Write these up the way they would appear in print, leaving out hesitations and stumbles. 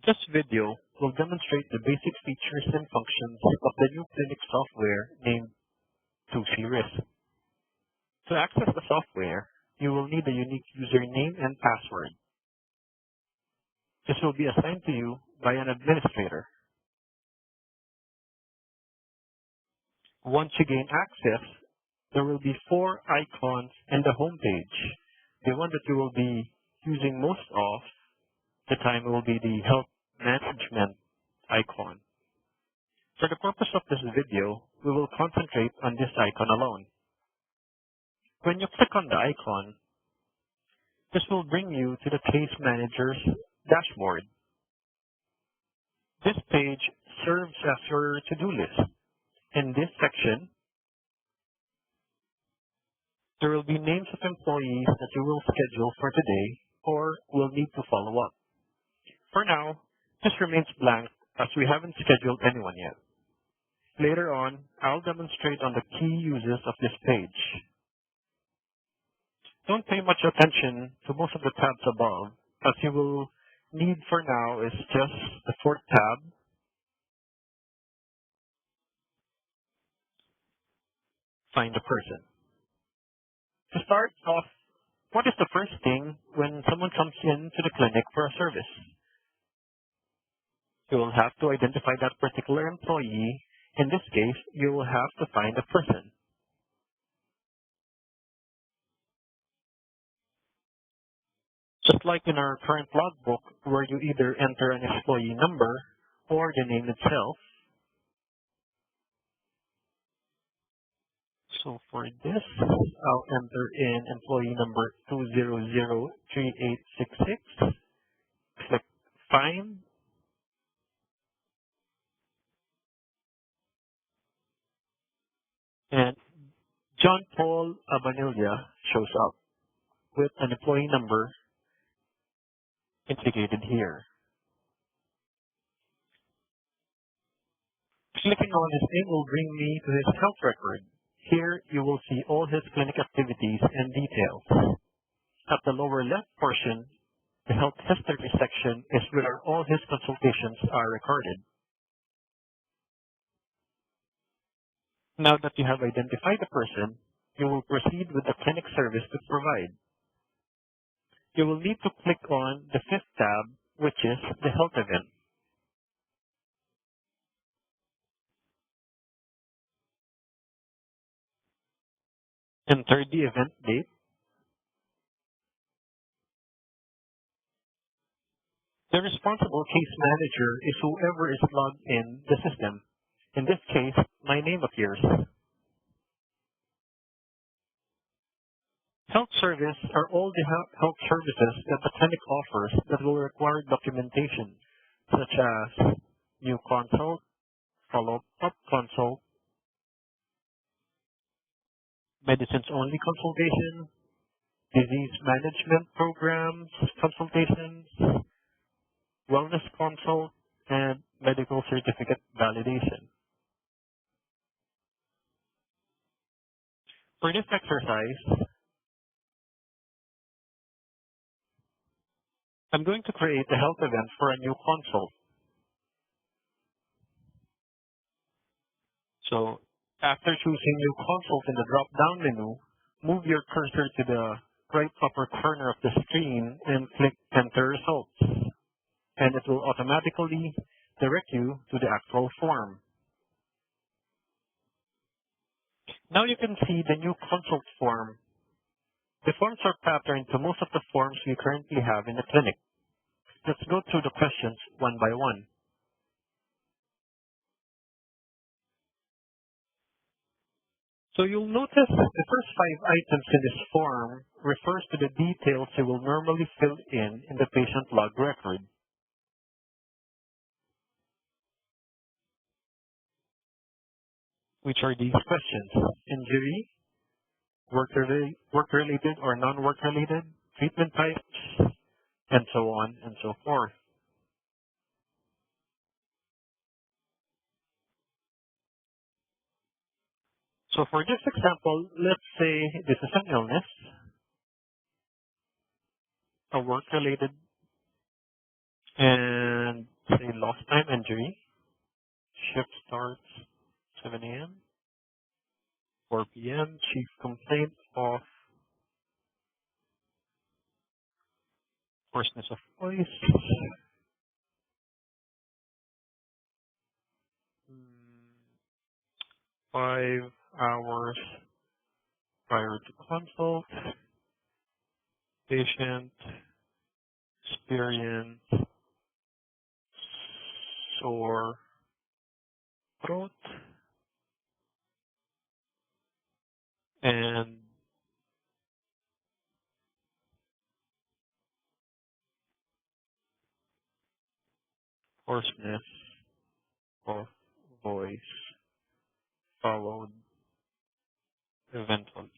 This video will demonstrate the basic features and functions of the new clinic software named 2cRisk. To access the software, you will need a unique username and password. This will be assigned to you by an administrator. Once you gain access, there will be 4 icons in the home page. The one that you will be using most of the time will be the health management icon. For the purpose of this video, we will concentrate on this icon alone. When you click on the icon, this will bring you to the case manager's dashboard. This page serves as your to-do list. In this section, there will be names of employees that you will schedule for today or will need to follow up. For now, this remains blank as we haven't scheduled anyone yet. Later on, I'll demonstrate on the key uses of this page. Don't pay much attention to most of the tabs above, as you will need for now is just the 4th tab, Find a Person. To start off, what is the first thing when someone comes into the clinic for a service? You will have to identify that particular employee. In this case, you will have to find a person. Just like in our current logbook, where you either enter an employee number or the name itself. So for this, I'll enter in employee number 2003866. Click Find. And John Paul Abanilla shows up with an employee number indicated here. Clicking on his name will bring me to his health record. Here you will see all his clinic activities and details. At the lower left portion, the health history section is where all his consultations are recorded. Now that you have identified the person, you will proceed with the clinic service to provide. You will need to click on the 5th tab, which is the health event. Enter the event date. The responsible case manager is whoever is logged in the system. In this case, my name appears. Health service are all the health services that the clinic offers that will require documentation, such as new consult, follow-up consult, medicines-only consultation, disease management programs, consultations, wellness consult, and medical certificate validation. For this exercise, I'm going to create a health event for a new consult. So, after choosing new consult in the drop-down menu, move your cursor to the right upper corner of the screen and click Enter Results. And it will automatically direct you to the actual form. Now you can see the new consult form. The forms are patterned to most of the forms we currently have in the clinic. Let's go through the questions one by one. So you'll notice the first 5 items in this form refers to the details you will normally fill in the patient log record. Which are these questions? Injury, work-related or non-work-related, treatment types, and so on and so forth. So for this example, let's say this is an illness, a work-related, and say lost time injury. Shift starts 7 a.m. 4 p.m. Chief complaint of hoarseness of voice. 5 hours prior to consult. Patient experience sore throat and hoarseness of voice followed eventually.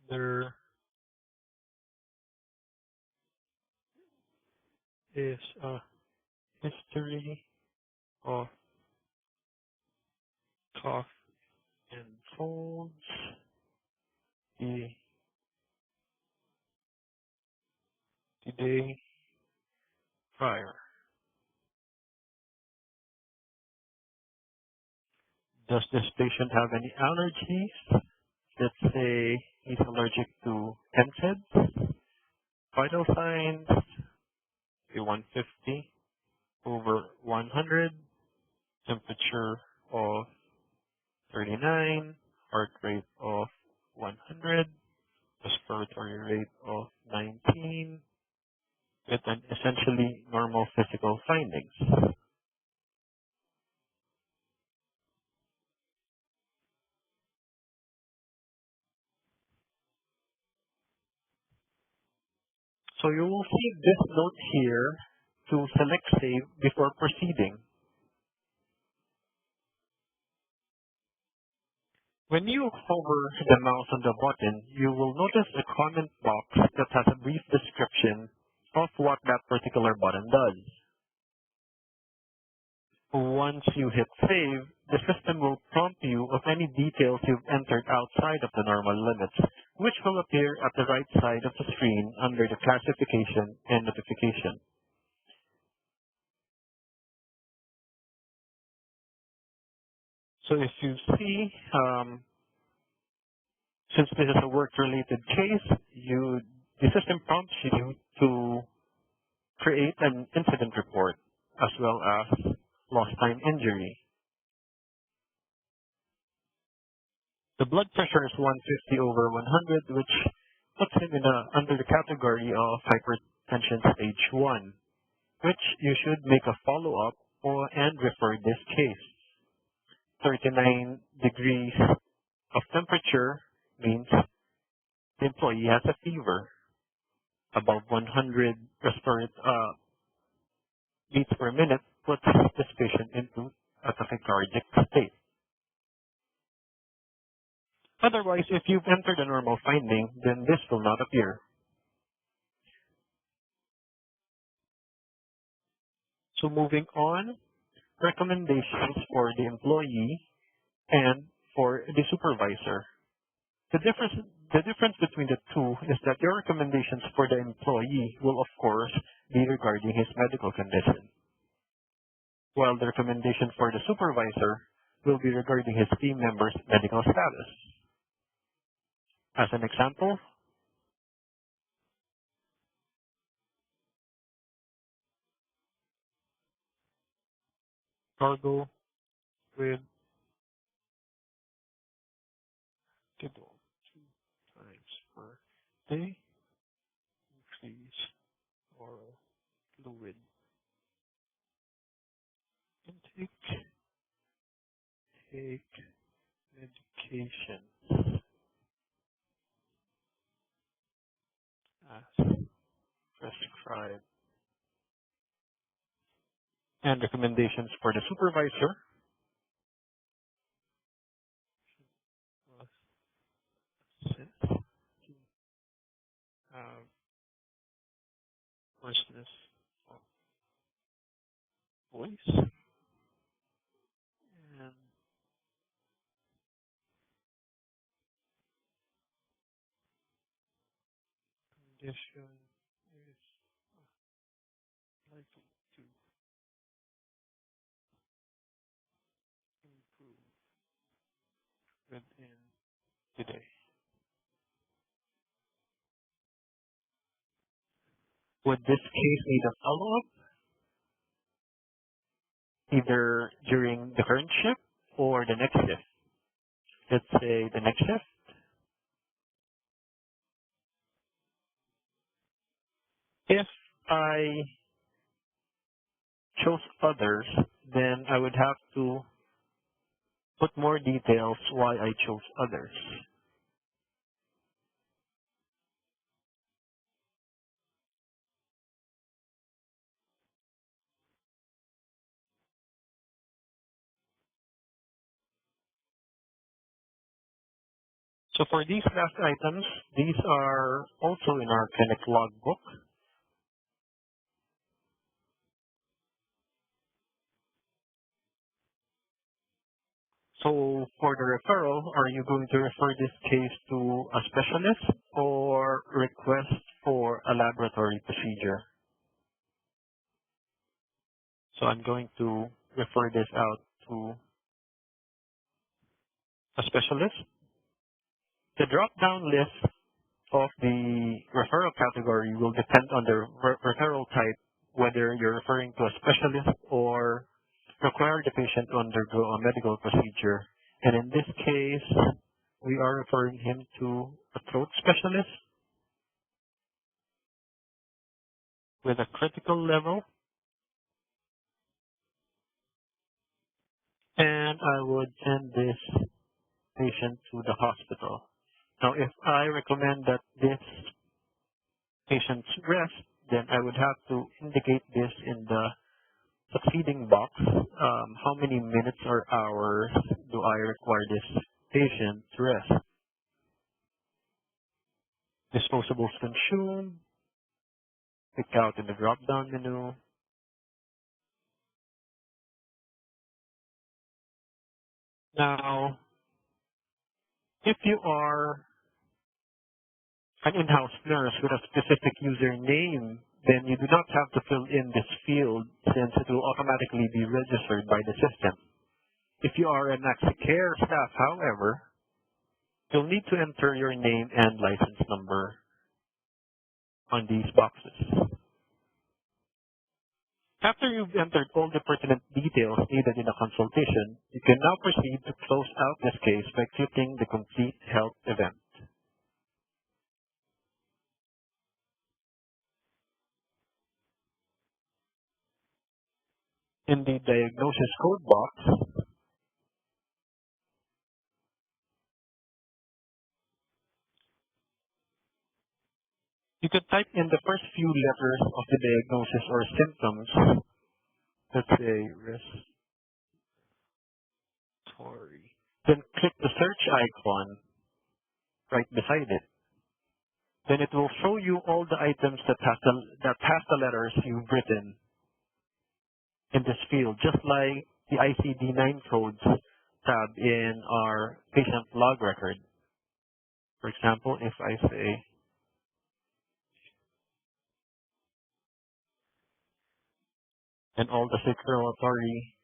There is a history of cough and colds the day prior. Does this patient have any allergies? Let's say he's allergic to NSAIDs. Vital signs, a 150 over 100, temperature of 39, heart rate of 100, respiratory rate of 19, with an essentially normal physical findings. So you will see this note here to select save before proceeding. When you hover the mouse on the button, you will notice a comment box that has a brief description of what that particular button does. Once you hit save, the system will prompt you of any details you've entered outside of the normal limits, which will appear at the right side of the screen under the classification and notification. So if you see, since this is a work-related case, the system prompts you to create an incident report as well as lost time injury. The blood pressure is 150 over 100, which puts him under the category of hypertension stage 1, which you should make a follow-up and refer this case. 39 degrees of temperature means the employee has a fever. Above 100 beats per minute puts this patient into a tachycardic state. Otherwise, if you've entered a normal finding, then this will not appear. So moving on, recommendations for the employee and for the supervisor. The difference between the two is that your recommendations for the employee will, of course, be regarding his medical condition, while the recommendation for the supervisor will be regarding his team member's medical status. As an example, cargo with kiddo 2 times per day, increase oral fluid intake, take medication as prescribed. And recommendations for the supervisor was set to have hoarseness of voice and condition is likely to improve within today. Would this case need a follow-up either during the current shift or the next shift? Let's say the next shift. If I chose others, then I would have to put more details why I chose others. So for these last items, these are also in our clinic logbook. So for the referral, are you going to refer this case to a specialist or request for a laboratory procedure? So I'm going to refer this out to a specialist. The drop-down list of the referral category will depend on the referral type, whether you're referring to a specialist or require the patient to undergo a medical procedure. And in this case, we are referring him to a throat specialist with a critical level, and I would send this patient to the hospital. Now, if I recommend that this patient's rest, then I would have to indicate this in the succeeding box. How many minutes or hours do I require this patient to rest? Disposables consumed, pick out in the drop-down menu. Now, if you are an in-house nurse with a specific username, then you do not have to fill in this field since it will automatically be registered by the system. If you are an Care staff, however, you'll need to enter your name and license number on these boxes. After you've entered all the pertinent details needed in a consultation, you can now proceed to close out this case by clicking the Complete Health event. In the diagnosis code box, you can type in the first few letters of the diagnosis or symptoms. Let's say respiratory. Then click the search icon right beside it. Then it will show you all the items that has the letters you've written in this field, just like the ICD-9 codes tab in our patient log record. For example, if I say and all the circulatory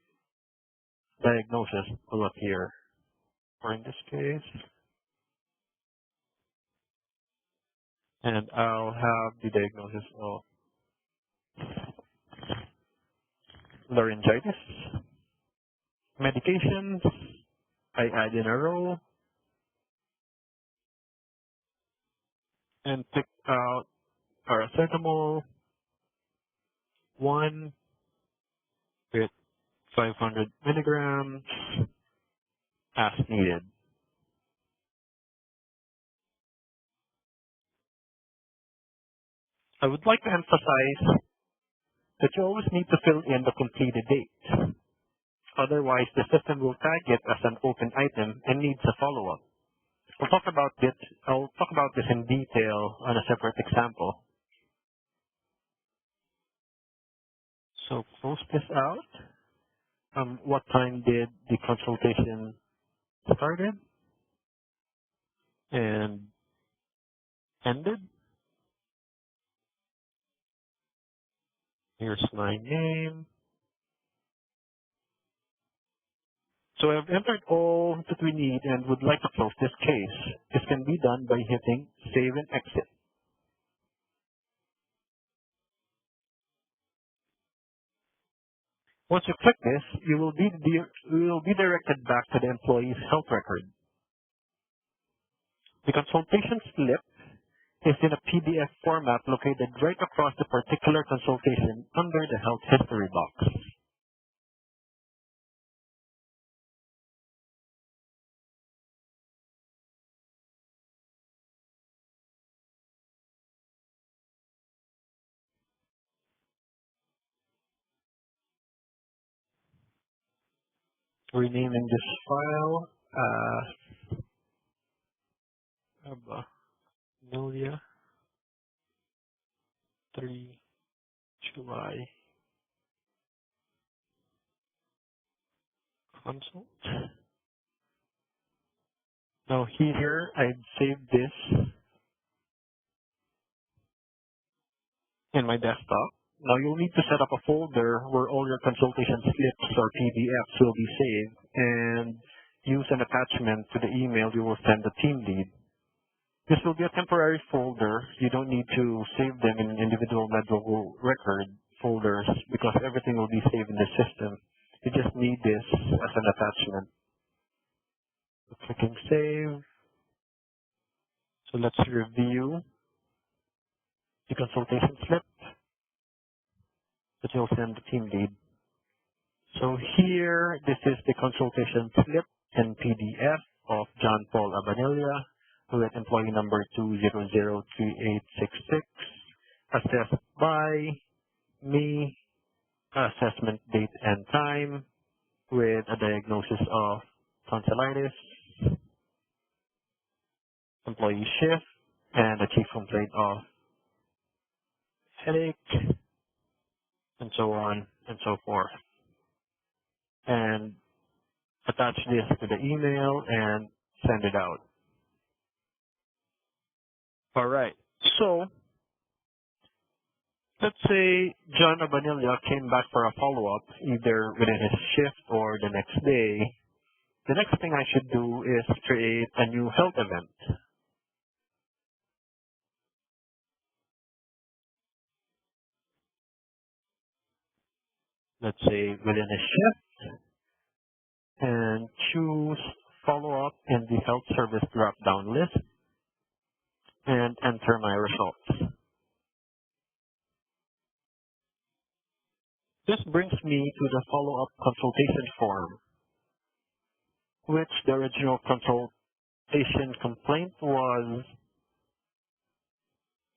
diagnosis will appear. Or in this case, and I'll have the diagnosis of laryngitis, medications, I add in a row, and pick out paracetamol, 1 with 500 milligrams as needed. I would like to emphasize that you always need to fill in the completed date. Otherwise, the system will tag it as an open item and needs a follow-up. I'll talk about this in detail on a separate example. So close this out. What time did the consultation started and ended? Here's my name. So I've entered all that we need and would like to close this case. This can be done by hitting Save and Exit. Once you click this, you will be directed back to the employee's health record. The consultation slip is in a PDF format located right across the particular consultation under the health history box. Renaming this file as Abanilia 3 July consult. Now here I've saved this in my desktop. Now you'll need to set up a folder where all your consultation slips or PDFs will be saved and use an attachment to the email you will send the team lead. This will be a temporary folder. You don't need to save them in individual medical record folders because everything will be saved in the system. You just need this as an attachment. So clicking save. So let's review the consultation slip that you'll send the team lead. So here, this is the consultation slip in PDF of John Paul Abanilia with employee number 2003866, assessed by me, assessment date and time, with a diagnosis of tonsillitis, employee shift, and a chief complaint of headache, and so on and so forth. And attach this to the email and send it out. All right. So let's say John Abanilia came back for a follow-up either within his shift or the next day. The next thing I should do is create a new health event. Let's say within his shift and choose follow-up in the health service drop-down list and enter my results. This brings me to the follow-up consultation form, which the original consultation complaint was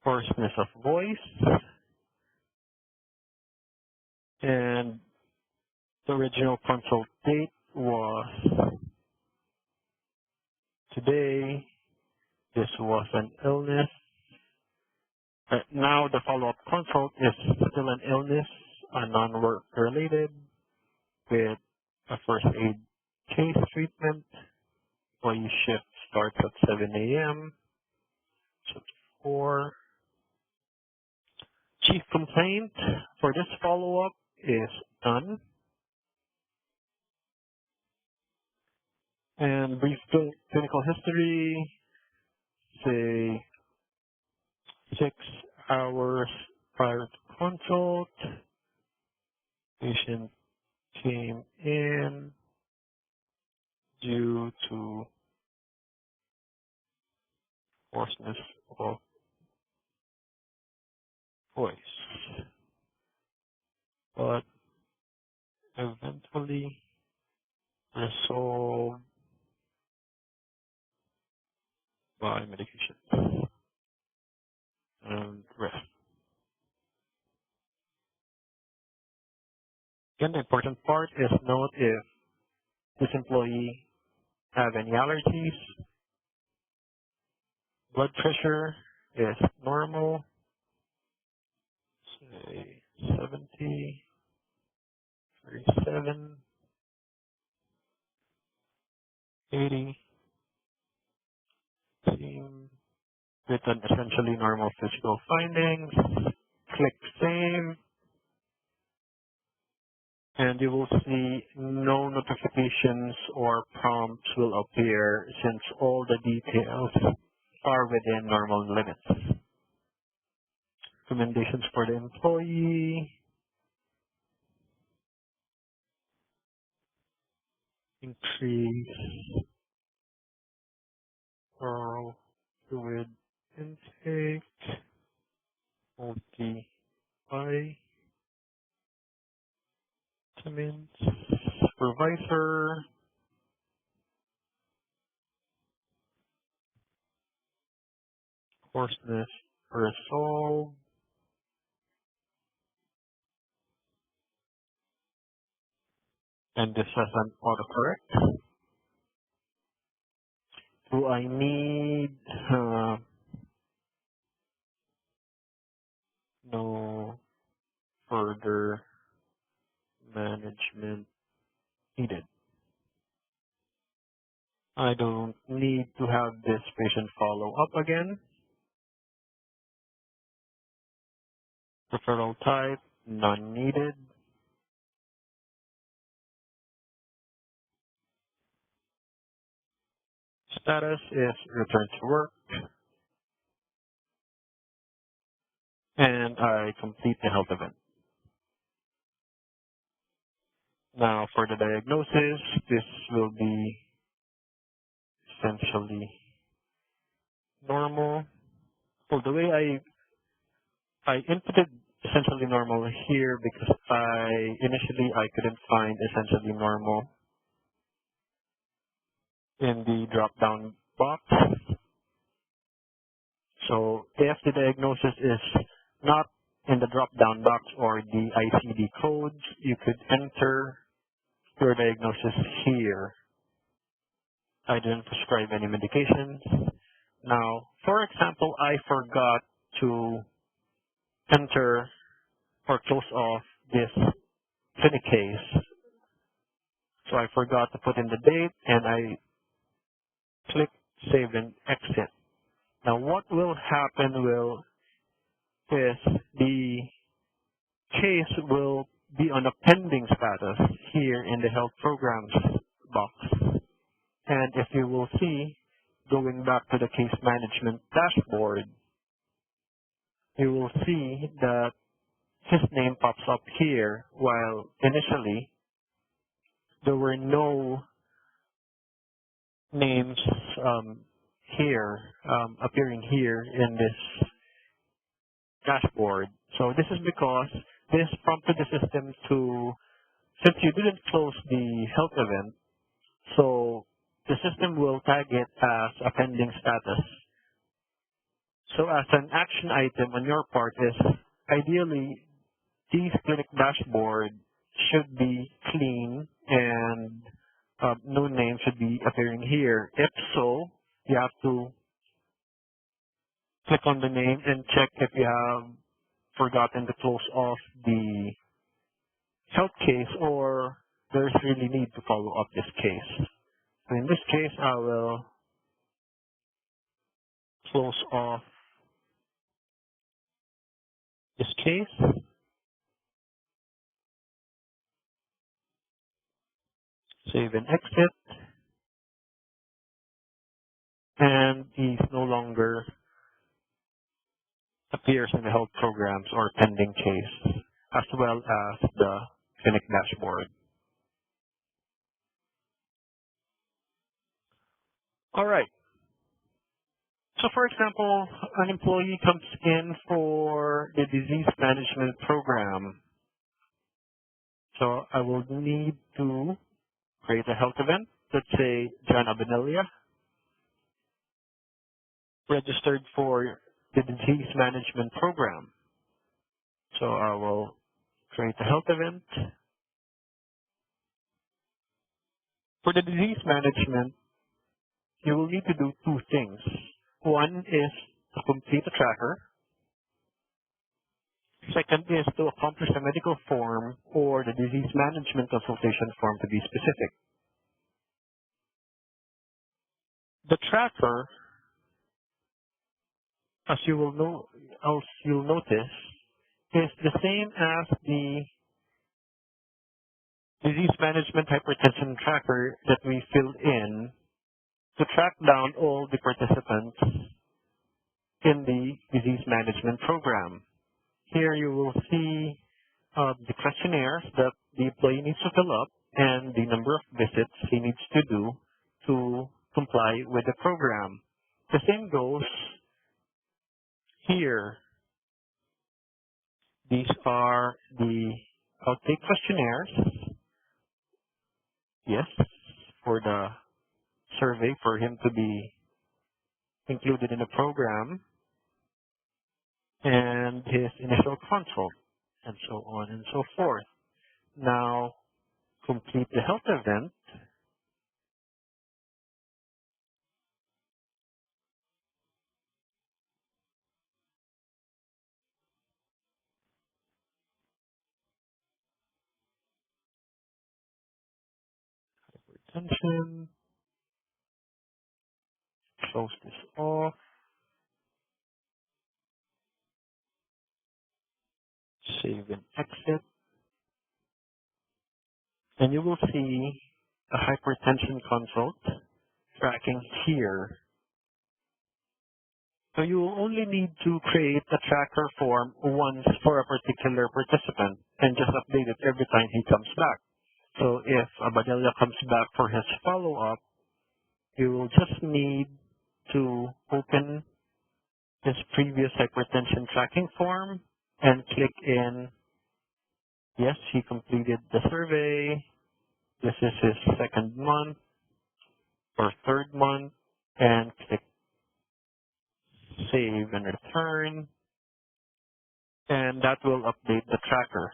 hoarseness of voice, and the original consult date was today. This was an illness. Now the follow-up consult is still an illness, a non-work related, with a first aid case treatment. Employee shift starts at 7 a.m. So 4. Chief complaint for this follow-up is done. And brief clinical history, say 6 hours prior to consult, patient came in due to hoarseness of voice, but eventually resolved by medication and rest. Again, the important part is note if this employee have any allergies, blood pressure is normal, say 70, 37, 80, team with an essentially normal physical findings. Click save. And you will see no notifications or prompts will appear since all the details are within normal limits. Recommendations for the employee, increase oral fluid intake, multi-vitamins, supervisor, hoarseness resolved, and this has an autocorrect. Do I need no further management needed? I don't need to have this patient follow up again. Referral type, none needed. Status is return to work. And I complete the health event. Now for the diagnosis, this will be essentially normal. Well, the way I inputted essentially normal here because initially I couldn't find essentially normal in the drop-down box. So if the diagnosis is not in the drop-down box or the ICD codes, you could enter your diagnosis here. I didn't prescribe any medications. Now, for example, I forgot to enter or close off this clinic case. So I forgot to put in the date and I click save and exit. Now what will happen is the case will be on a pending status here in the health programs box. And if you will see, going back to the case management dashboard, you will see that his name pops up here, while initially there were no names appearing here in this dashboard. So this is because this prompted the system to, since you didn't close the health event, so the system will tag it as a pending status. So as an action item on your part is, ideally, these clinic dashboard should be clean and no name should be appearing here. If so, you have to click on the name and check if you have forgotten to close off the health case or there's really need to follow up this case. So in this case, I will close off this case, save and exit, and he's no longer appears in the health programs or pending case, as well as the clinic dashboard. All right. So for example, an employee comes in for the disease management program. So I will need to create a health event. Let's say John Abenelia, registered for the disease management program. So I will create a health event. For the disease management, you will need to do two things. One is to complete a tracker. Second is to accomplish a medical form or the disease management consultation form to be specific. The tracker, as you'll notice, is the same as the disease management hypertension tracker that we filled in to track down all the participants in the disease management program. Here you will see the questionnaires that the employee needs to fill up and the number of visits he needs to do to comply with the program. The same goes here. These are the outtake questionnaires. Yes, for the survey for him to be included in the program, and his initial consult, and so on and so forth. Now, complete the health event. Hypertension. Close this off. Save and exit. And you will see a hypertension consult tracking here. So you will only need to create a tracker form once for a particular participant and just update it every time he comes back. So if Abadella comes back for his follow-up, you will just need to open his previous hypertension tracking form and click in, yes, he completed the survey. This is his second month or third month, and click save and return, and that will update the tracker.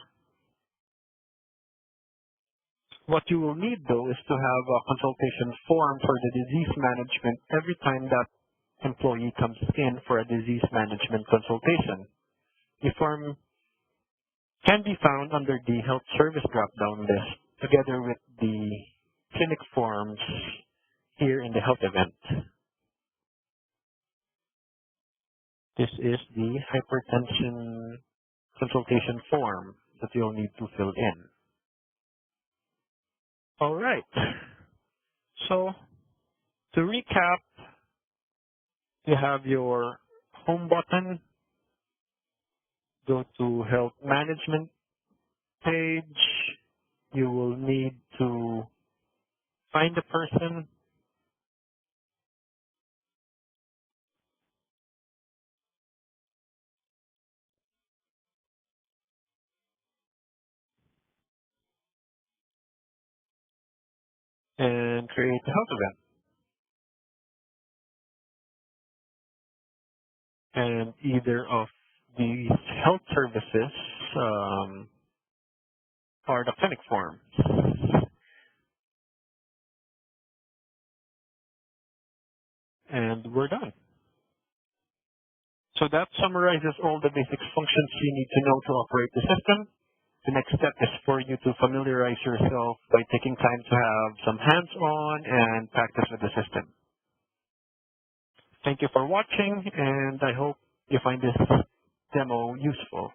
What you will need, though, is to have a consultation form for the disease management every time that employee comes in for a disease management consultation. The form can be found under the health service drop-down list together with the clinic forms here in the health event. This is the hypertension consultation form that you'll need to fill in. All right. So to recap, you have your home button. Go to health management page. You will need to find the person. And create a health event. And either of these health services are the clinic forms. And we're done. So that summarizes all the basic functions you need to know to operate the system. The next step is for you to familiarize yourself by taking time to have some hands-on and practice with the system. Thank you for watching, and I hope you find this demo useful.